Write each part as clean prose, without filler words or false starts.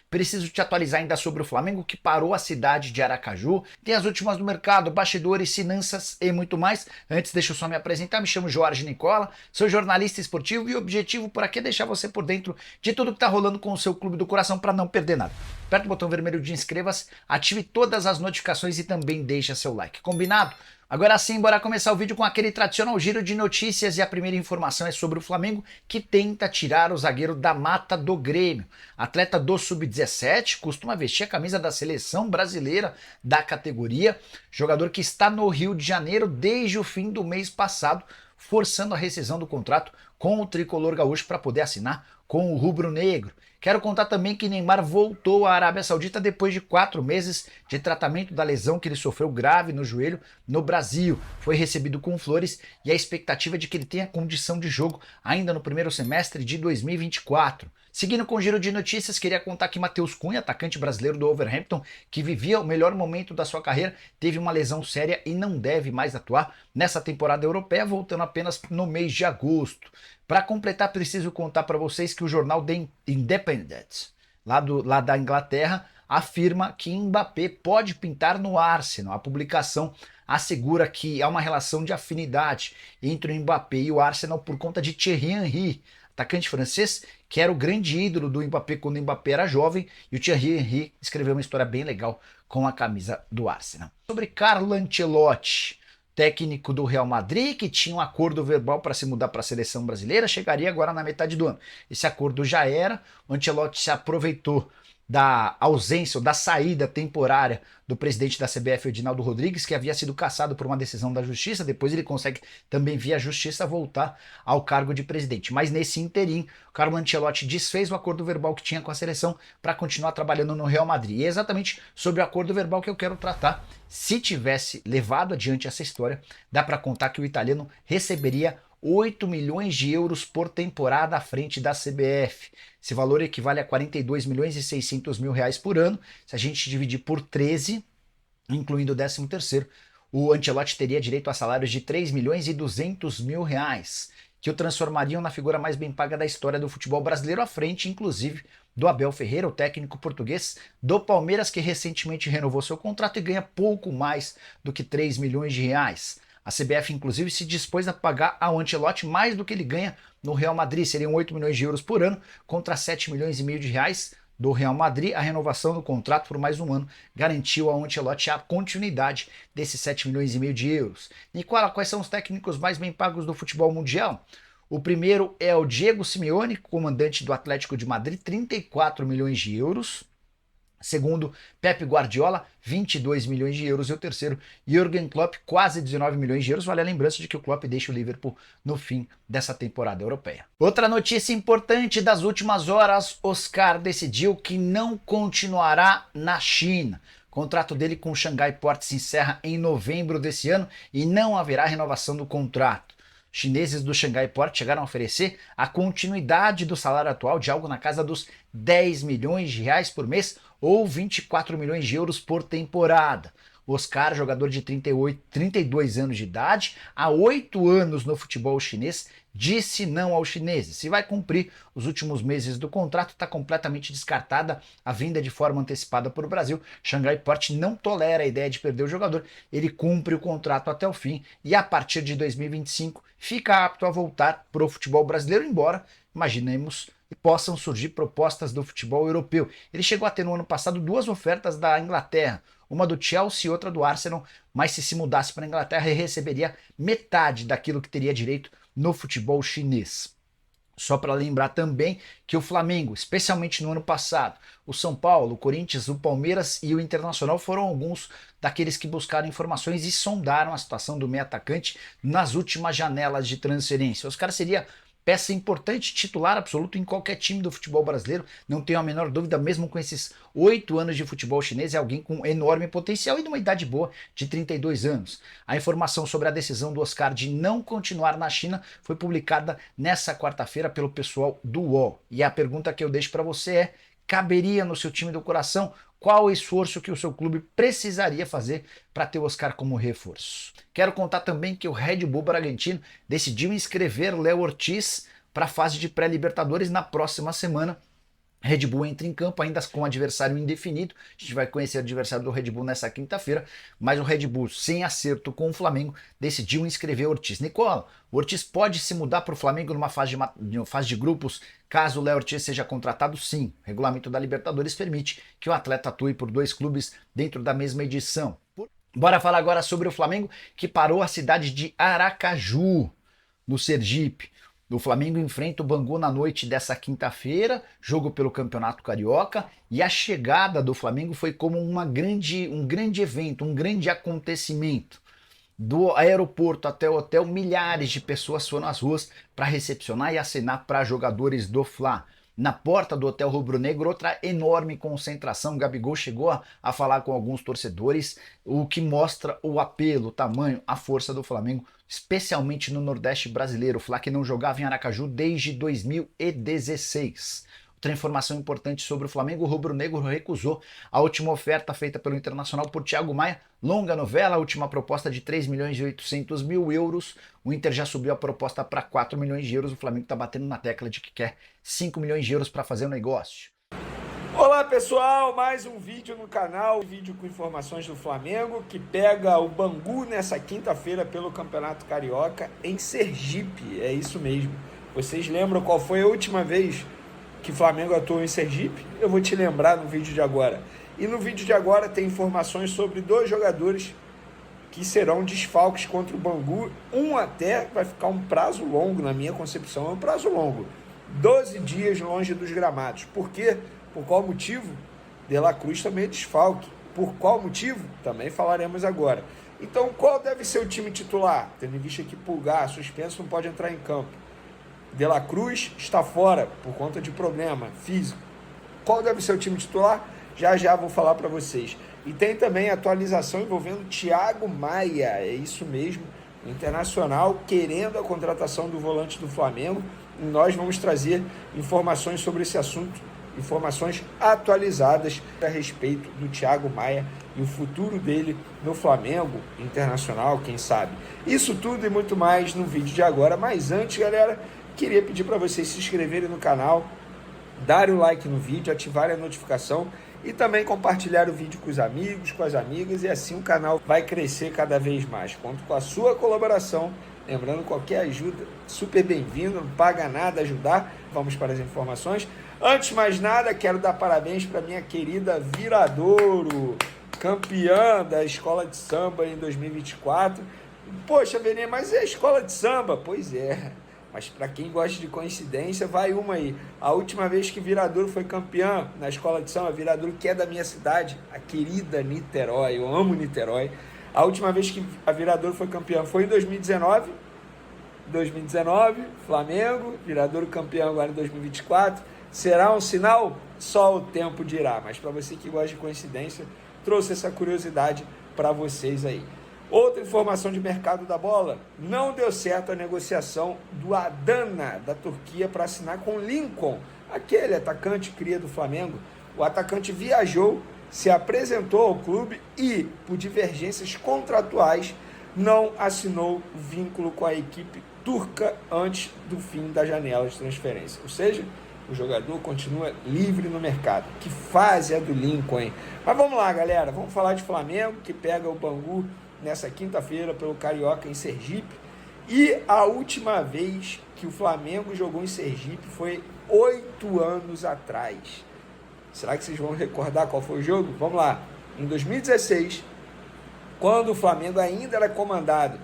Preciso te atualizar ainda sobre o Flamengo, que parou a cidade de Aracaju. Tem as últimas do mercado, bastidores, finanças e muito mais. Antes, deixa eu só me apresentar. Me chamo Jorge Nicola, sou jornalista esportivo e o objetivo por aqui é deixar você por dentro de tudo que está rolando com o seu clube do coração para não perder nada. Aperta o botão vermelho de inscreva-se, ative todas as notificações e também deixa seu like. Combinado? Agora sim, bora começar o vídeo com aquele tradicional giro de notícias e a primeira informação é sobre o Flamengo, que tenta tirar o zagueiro da mata do Grêmio. Atleta do Sub-17, costuma vestir a camisa da seleção brasileira da categoria, jogador que está no Rio de Janeiro desde o fim do mês passado, forçando a rescisão do contrato com o tricolor gaúcho para poder assinar com o rubro-negro. Quero contar também que Neymar voltou à Arábia Saudita depois de 4 meses de tratamento da lesão que ele sofreu grave no joelho no Brasil. Foi recebido com flores e a expectativa é de que ele tenha condição de jogo ainda no primeiro semestre de 2024. Seguindo com o giro de notícias, queria contar que Matheus Cunha, atacante brasileiro do Wolverhampton, que vivia o melhor momento da sua carreira, teve uma lesão séria e não deve mais atuar nessa temporada europeia, voltando apenas no mês de agosto. Para completar, preciso contar para vocês que o jornal The Independent, lá da Inglaterra, afirma que Mbappé pode pintar no Arsenal. A publicação assegura que há uma relação de afinidade entre o Mbappé e o Arsenal por conta de Thierry Henry, atacante francês, que era o grande ídolo do Mbappé quando o Mbappé era jovem, e o Thierry Henry escreveu uma história bem legal com a camisa do Arsenal. Sobre Carlo Ancelotti, técnico do Real Madrid, que tinha um acordo verbal para se mudar para a seleção brasileira, chegaria agora na metade do ano. Esse acordo já era, o Ancelotti se aproveitou da ausência ou da saída temporária do presidente da CBF, Edinaldo Rodrigues, que havia sido cassado por uma decisão da justiça. Depois ele consegue também via justiça voltar ao cargo de presidente. Mas nesse interim, o Carlo Ancelotti desfez o acordo verbal que tinha com a seleção para continuar trabalhando no Real Madrid. E é exatamente sobre o acordo verbal que eu quero tratar. Se tivesse levado adiante essa história, dá para contar que o italiano receberia 8 milhões de euros por temporada à frente da CBF. Esse valor equivale a 42 milhões e 600 mil reais por ano. Se a gente dividir por 13, incluindo o 13º, o Ancelotti teria direito a salários de 3 milhões e 200 mil reais, que o transformariam na figura mais bem paga da história do futebol brasileiro, à frente, inclusive, do Abel Ferreira, o técnico português do Palmeiras, que recentemente renovou seu contrato e ganha pouco mais do que 3 milhões de reais. A CBF, inclusive, se dispôs a pagar ao Ancelotti mais do que ele ganha no Real Madrid. Seriam 8 milhões de euros por ano contra 7 milhões e meio de reais do Real Madrid. A renovação do contrato por mais um ano garantiu ao Ancelotti a continuidade desses 7 milhões e meio de euros. Nicola, quais são os técnicos mais bem pagos do futebol mundial? O primeiro é o Diego Simeone, comandante do Atlético de Madrid, 34 milhões de euros. Segundo, Pep Guardiola, 22 milhões de euros. E o terceiro, Jürgen Klopp, quase 19 milhões de euros. Vale a lembrança de que o Klopp deixa o Liverpool no fim dessa temporada europeia. Outra notícia importante das últimas horas, Oscar decidiu que não continuará na China. O contrato dele com o Shanghai Port se encerra em novembro desse ano e não haverá renovação do contrato. Chineses do Shanghai Port chegaram a oferecer a continuidade do salário atual de algo na casa dos 10 milhões de reais por mês ou 24 milhões de euros por temporada. Oscar, jogador de 32 anos de idade, há 8 anos no futebol chinês, disse não aos chineses. Se vai cumprir os últimos meses do contrato, está completamente descartada a vinda de forma antecipada para o Brasil. Shanghai Port não tolera a ideia de perder o jogador, ele cumpre o contrato até o fim e a partir de 2025 fica apto a voltar para o futebol brasileiro, embora, imaginemos, possam surgir propostas do futebol europeu. Ele chegou a ter no ano passado 2 ofertas da Inglaterra, uma do Chelsea e outra do Arsenal, mas se mudasse para a Inglaterra, ele receberia metade daquilo que teria direito no futebol chinês. Só para lembrar também que o Flamengo, especialmente no ano passado, o São Paulo, o Corinthians, o Palmeiras e o Internacional foram alguns daqueles que buscaram informações e sondaram a situação do meio atacante nas últimas janelas de transferência. Os caras seria peça importante, titular absoluto em qualquer time do futebol brasileiro, não tenho a menor dúvida, mesmo com esses 8 anos de futebol chinês, é alguém com enorme potencial e de uma idade boa de 32 anos. A informação sobre a decisão do Oscar de não continuar na China foi publicada nessa quarta-feira pelo pessoal do UOL. E a pergunta que eu deixo para você é: caberia no seu time do coração? Qual o esforço que o seu clube precisaria fazer para ter o Oscar como reforço? Quero contar também que o Red Bull Bragantino decidiu inscrever Léo Ortiz para a fase de pré-Libertadores na próxima semana. Red Bull entra em campo ainda com um adversário indefinido. A gente vai conhecer o adversário do Red Bull nessa quinta-feira, mas o Red Bull, sem acerto com o Flamengo, decidiu inscrever o Ortiz. Nicola, o Ortiz pode se mudar para o Flamengo numa fase de grupos, caso o Léo Ortiz seja contratado? Sim. O regulamento da Libertadores permite que o atleta atue por 2 clubes dentro da mesma edição. Bora falar agora sobre o Flamengo, que parou a cidade de Aracaju, no Sergipe. O Flamengo enfrenta o Bangu na noite dessa quinta-feira, jogo pelo Campeonato Carioca, e a chegada do Flamengo foi como um grande evento, um grande acontecimento. Do aeroporto até o hotel, milhares de pessoas foram às ruas para recepcionar e acenar para jogadores do Fla. Na porta do Hotel Rubro-Negro, outra enorme concentração. Gabigol chegou a falar com alguns torcedores, o que mostra o apelo, o tamanho, a força do Flamengo, especialmente no Nordeste brasileiro. O Fla que não jogava em Aracaju desde 2016. Outra informação importante sobre o Flamengo: o Rubro-Negro recusou a última oferta feita pelo Internacional por Thiago Maia. Longa novela, a última proposta de 3.800.000 euros. O Inter já subiu a proposta para 4 milhões de euros. O Flamengo está batendo na tecla de que quer 5 milhões de euros para fazer o negócio. Olá pessoal, mais um vídeo no canal, vídeo com informações do Flamengo, que pega o Bangu nessa quinta-feira pelo Campeonato Carioca em Sergipe, é isso mesmo. Vocês lembram qual foi a última vez que o Flamengo atuou em Sergipe? Eu vou te lembrar no vídeo de agora. E no vídeo de agora tem informações sobre 2 jogadores que serão desfalques contra o Bangu. Um até vai ficar um prazo longo, na minha concepção, é um prazo longo. 12 dias longe dos gramados. Por quê? Por qual motivo? De La Cruz também é desfalque. Por qual motivo? Também falaremos agora. Então, qual deve ser o time titular? Tendo em vista que Pulgar, suspenso, não pode entrar em campo. De La Cruz está fora por conta de problema físico. Qual deve ser o time titular? Já vou falar para vocês. E tem também atualização envolvendo Thiago Maia. É isso mesmo. O Internacional querendo a contratação do volante do Flamengo. E nós vamos trazer informações sobre esse assunto, informações atualizadas a respeito do Thiago Maia e o futuro dele no Flamengo, Internacional, quem sabe. Isso tudo e muito mais no vídeo de agora. Mas antes, galera, queria pedir para vocês se inscreverem no canal, darem o like no vídeo, ativarem a notificação e também compartilhar o vídeo com os amigos, com as amigas, e assim o canal vai crescer cada vez mais. Conto com a sua colaboração. Lembrando, qualquer ajuda, super bem-vindo, não paga nada ajudar. Vamos para as informações. Antes de mais nada, quero dar parabéns para minha querida Viradouro, campeã da Escola de Samba em 2024. Poxa, Benê, mas é a Escola de Samba? Pois é, mas para quem gosta de coincidência, vai uma aí. A última vez que Viradouro foi campeã na Escola de Samba, Viradouro que é da minha cidade, a querida Niterói, eu amo Niterói. A última vez que a Viradouro foi campeã foi em 2019. 2019, Flamengo, Viradouro campeão agora em 2024. Será um sinal? Só o tempo dirá. Mas para você que gosta de coincidência, trouxe essa curiosidade para vocês aí. Outra informação de mercado da bola: não deu certo a negociação do Adana da Turquia para assinar com Lincoln, aquele atacante cria do Flamengo. O atacante viajou, se apresentou ao clube e, por divergências contratuais, não assinou vínculo com a equipe turca antes do fim da janela de transferência. Ou seja, o jogador continua livre no mercado. Que fase é do Lincoln, hein? Mas vamos lá, galera. Vamos falar de Flamengo, que pega o Bangu nessa quinta-feira pelo Carioca em Sergipe. E a última vez que o Flamengo jogou em Sergipe foi 8 anos atrás. Será que vocês vão recordar qual foi o jogo? Vamos lá. Em 2016, quando o Flamengo ainda era comandado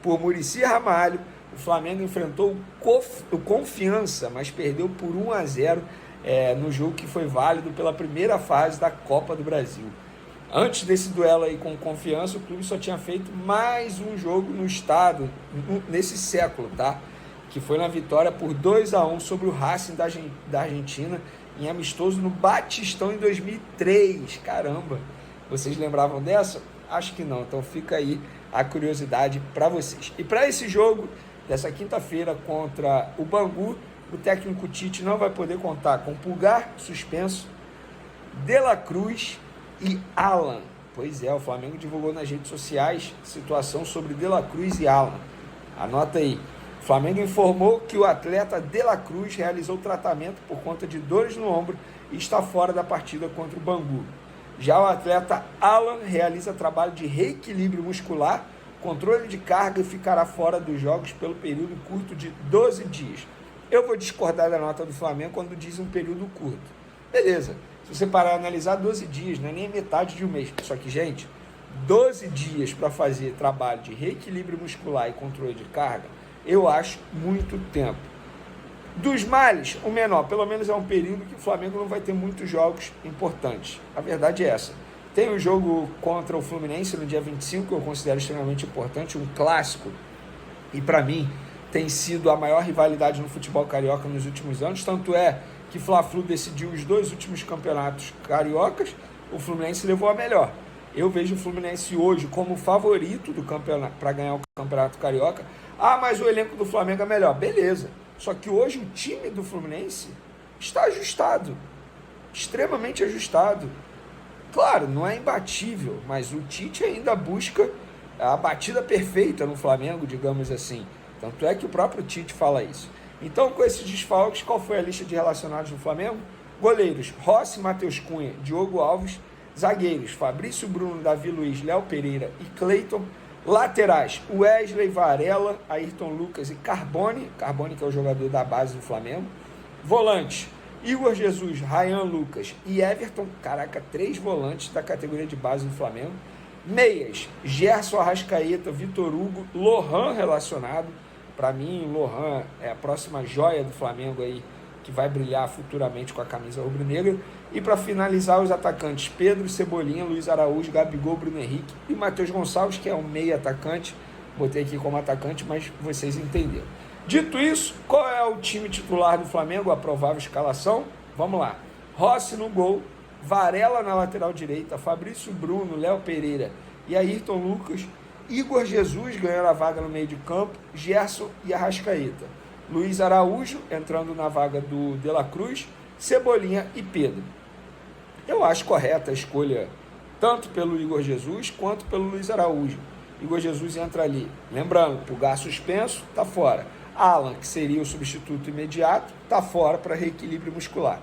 por Muricy Ramalho, o Flamengo enfrentou o Confiança, mas perdeu por 1-0 no jogo que foi válido pela primeira fase da Copa do Brasil. Antes desse duelo aí com o Confiança, o clube só tinha feito mais um jogo no estado, nesse século, tá? Que foi na vitória por 2-1 sobre o Racing da Argentina, em amistoso no Batistão em 2003. Caramba, vocês lembravam dessa? Acho que não, então fica aí a curiosidade para vocês. E para esse jogo dessa quinta-feira contra o Bangu, o técnico Tite não vai poder contar com Pulgar, suspenso, De La Cruz e Alan. Pois é, o Flamengo divulgou nas redes sociais situação sobre De La Cruz e Alan. Anota aí. O Flamengo informou que o atleta De La Cruz realizou tratamento por conta de dores no ombro e está fora da partida contra o Bangu. Já o atleta Alan realiza trabalho de reequilíbrio muscular, controle de carga e ficará fora dos jogos pelo período curto de 12 dias. Eu vou discordar da nota do Flamengo quando diz um período curto. Beleza, se você parar a analisar 12 dias, não é nem metade de um mês. Só que, gente, 12 dias para fazer trabalho de reequilíbrio muscular e controle de carga, eu acho muito tempo. Dos males, o menor, pelo menos é um período que o Flamengo não vai ter muitos jogos importantes. A verdade é essa. Tem o jogo contra o Fluminense no dia 25, que eu considero extremamente importante, um clássico. E para mim, tem sido a maior rivalidade no futebol carioca nos últimos anos. Tanto é que Fla-Flu decidiu os 2 últimos campeonatos cariocas, o Fluminense levou a melhor. Eu vejo o Fluminense hoje como favorito do campeonato para ganhar o Campeonato Carioca. Ah, mas o elenco do Flamengo é melhor. Beleza. Só que hoje o time do Fluminense está ajustado. Extremamente ajustado. Claro, não é imbatível, mas o Tite ainda busca a batida perfeita no Flamengo, digamos assim. Tanto é que o próprio Tite fala isso. Então, com esses desfalques, qual foi a lista de relacionados do Flamengo? Goleiros: Rossi, Matheus Cunha, Diogo Alves. Zagueiros: Fabrício Bruno, Davi Luiz, Léo Pereira e Cleiton. Laterais: Wesley, Varela, Ayrton Lucas e Carbone. Carbone, que é o jogador da base do Flamengo. Volantes: Igor Jesus, Ryan Lucas e Everton. Caraca, 3 volantes da categoria de base do Flamengo. Meias: Gerson, Arrascaeta, Vitor Hugo, Lohan relacionado. Para mim, o Lohan é a próxima joia do Flamengo aí, que vai brilhar futuramente com a camisa rubro-negra. E para finalizar, os atacantes: Pedro, Cebolinha, Luiz Araújo, Gabigol, Bruno Henrique e Matheus Gonçalves, que é um meio atacante. Botei aqui como atacante, mas vocês entenderam. Dito isso, qual é o time titular do Flamengo? A provável escalação? Vamos lá. Rossi no gol, Varela na lateral direita, Fabrício Bruno, Léo Pereira e Ayrton Lucas, Igor Jesus ganhando a vaga no meio de campo, Gerson e Arrascaeta, Luiz Araújo entrando na vaga do De La Cruz, Cebolinha e Pedro. Eu acho correta a escolha tanto pelo Igor Jesus quanto pelo Luiz Araújo. Igor Jesus entra ali, lembrando, Pulgar suspenso, está fora. Alan, que seria o substituto imediato, está fora para reequilíbrio muscular.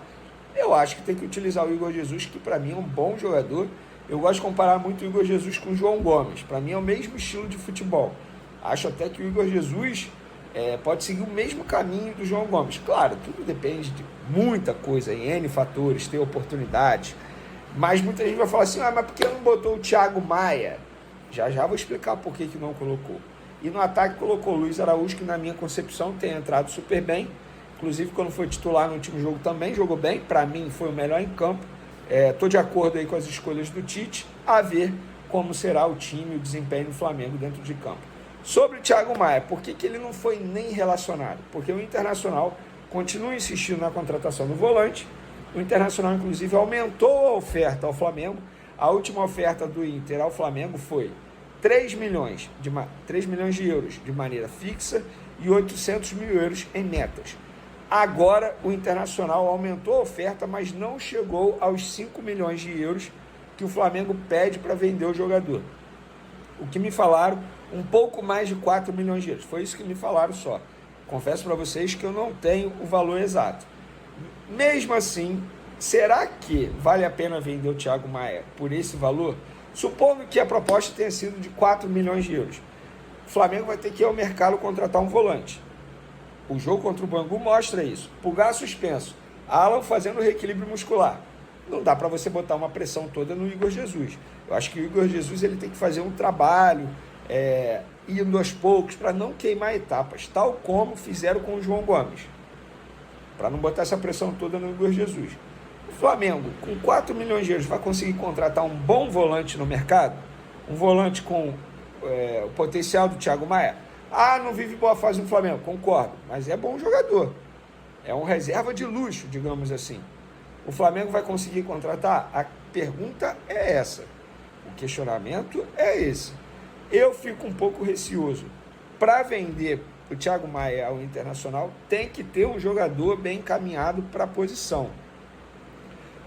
Eu acho que tem que utilizar o Igor Jesus, que para mim é um bom jogador. Eu gosto de comparar muito o Igor Jesus com o João Gomes. Para mim é o mesmo estilo de futebol. Acho até que o Igor Jesus pode seguir o mesmo caminho do João Gomes. Claro, tudo depende de muita coisa, em N fatores, ter oportunidades. Mas muita gente vai falar assim, mas por que não botou o Thiago Maia? Já vou explicar por que não colocou. E no ataque colocou o Luiz Araújo, que na minha concepção tem entrado super bem. Inclusive, quando foi titular no último jogo também jogou bem. Para mim, foi o melhor em campo. Estou de acordo aí com as escolhas do Tite. A ver como será o time, o desempenho do Flamengo dentro de campo. Sobre o Thiago Maia, por que ele não foi nem relacionado? Porque o Internacional continua insistindo na contratação do volante. O Internacional, inclusive, aumentou a oferta ao Flamengo. A última oferta do Inter ao Flamengo foi 3 milhões de euros de maneira fixa e 800 mil euros em metas. Agora o Internacional aumentou a oferta, mas não chegou aos 5 milhões de euros que o Flamengo pede para vender o jogador. O que me falaram, um pouco mais de 4 milhões de euros. Foi isso que me falaram só. Confesso para vocês que eu não tenho o valor exato. Mesmo assim, será que vale a pena vender o Thiago Maia por esse valor? Supondo que a proposta tenha sido de 4 milhões de euros. O Flamengo vai ter que ir ao mercado contratar um volante. O jogo contra o Bangu mostra isso. Pulgar suspenso. Alan fazendo reequilíbrio muscular. Não dá para você botar uma pressão toda no Igor Jesus. Eu acho que o Igor Jesus ele tem que fazer um trabalho, indo aos poucos, para não queimar etapas, tal como fizeram com o João Gomes. Para não botar essa pressão toda no Igor Jesus. O Flamengo, com 4 milhões de euros, vai conseguir contratar um bom volante no mercado? Um volante com o potencial do Thiago Maia? Ah, não vive boa fase no Flamengo, concordo, mas é bom jogador. É um reserva de luxo, digamos assim. O Flamengo vai conseguir contratar? A pergunta é essa. O questionamento é esse. Eu fico um pouco receoso. Para vender o Thiago Maia ao Internacional, tem que ter um jogador bem encaminhado para a posição.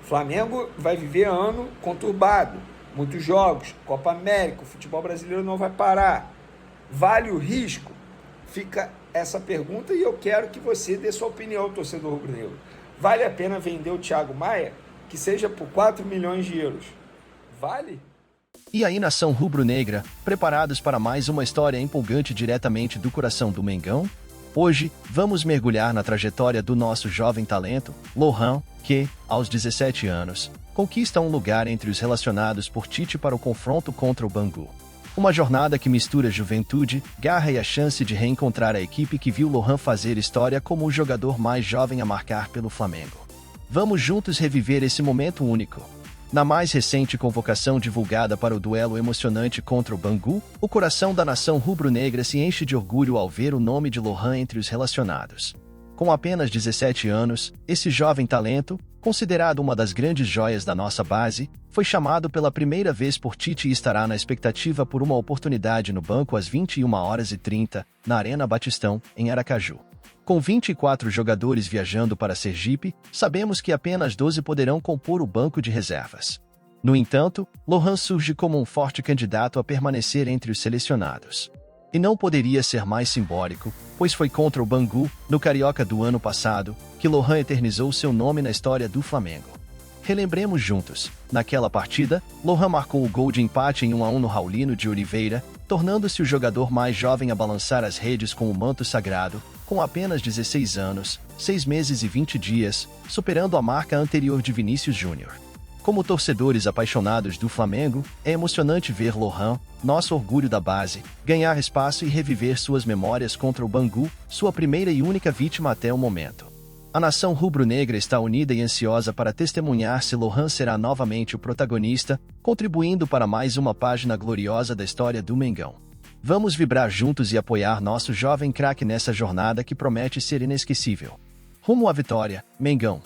O Flamengo vai viver ano conturbado. Muitos jogos, Copa América, o futebol brasileiro não vai parar. Vale o risco? Fica essa pergunta e eu quero que você dê sua opinião, torcedor rubro-negro. Vale a pena vender o Thiago Maia, que seja por 4 milhões de euros? Vale? E aí, nação rubro-negra, preparados para mais uma história empolgante diretamente do coração do Mengão? Hoje, vamos mergulhar na trajetória do nosso jovem talento, Lohan, que, aos 17 anos, conquista um lugar entre os relacionados por Tite para o confronto contra o Bangu. Uma jornada que mistura juventude, garra e a chance de reencontrar a equipe que viu Lohan fazer história como o jogador mais jovem a marcar pelo Flamengo. Vamos juntos reviver esse momento único. Na mais recente convocação divulgada para o duelo emocionante contra o Bangu, o coração da nação rubro-negra se enche de orgulho ao ver o nome de Lohan entre os relacionados. Com apenas 17 anos, esse jovem talento, considerado uma das grandes joias da nossa base, foi chamado pela primeira vez por Tite e estará na expectativa por uma oportunidade no banco às 21h30, na Arena Batistão, em Aracaju. Com 24 jogadores viajando para Sergipe, sabemos que apenas 12 poderão compor o banco de reservas. No entanto, Lohan surge como um forte candidato a permanecer entre os selecionados. E não poderia ser mais simbólico, pois foi contra o Bangu, no Carioca do ano passado, que Lohan eternizou seu nome na história do Flamengo. Relembremos juntos, naquela partida, Lohan marcou o gol de empate em 1-1 no Raulino de Oliveira, tornando-se o jogador mais jovem a balançar as redes com o manto sagrado, com apenas 16 anos, 6 meses e 20 dias, superando a marca anterior de Vinícius Júnior. Como torcedores apaixonados do Flamengo, é emocionante ver Lohan, nosso orgulho da base, ganhar espaço e reviver suas memórias contra o Bangu, sua primeira e única vítima até o momento. A nação rubro-negra está unida e ansiosa para testemunhar se Lohan será novamente o protagonista, contribuindo para mais uma página gloriosa da história do Mengão. Vamos vibrar juntos e apoiar nosso jovem craque nessa jornada que promete ser inesquecível. Rumo à vitória, Mengão!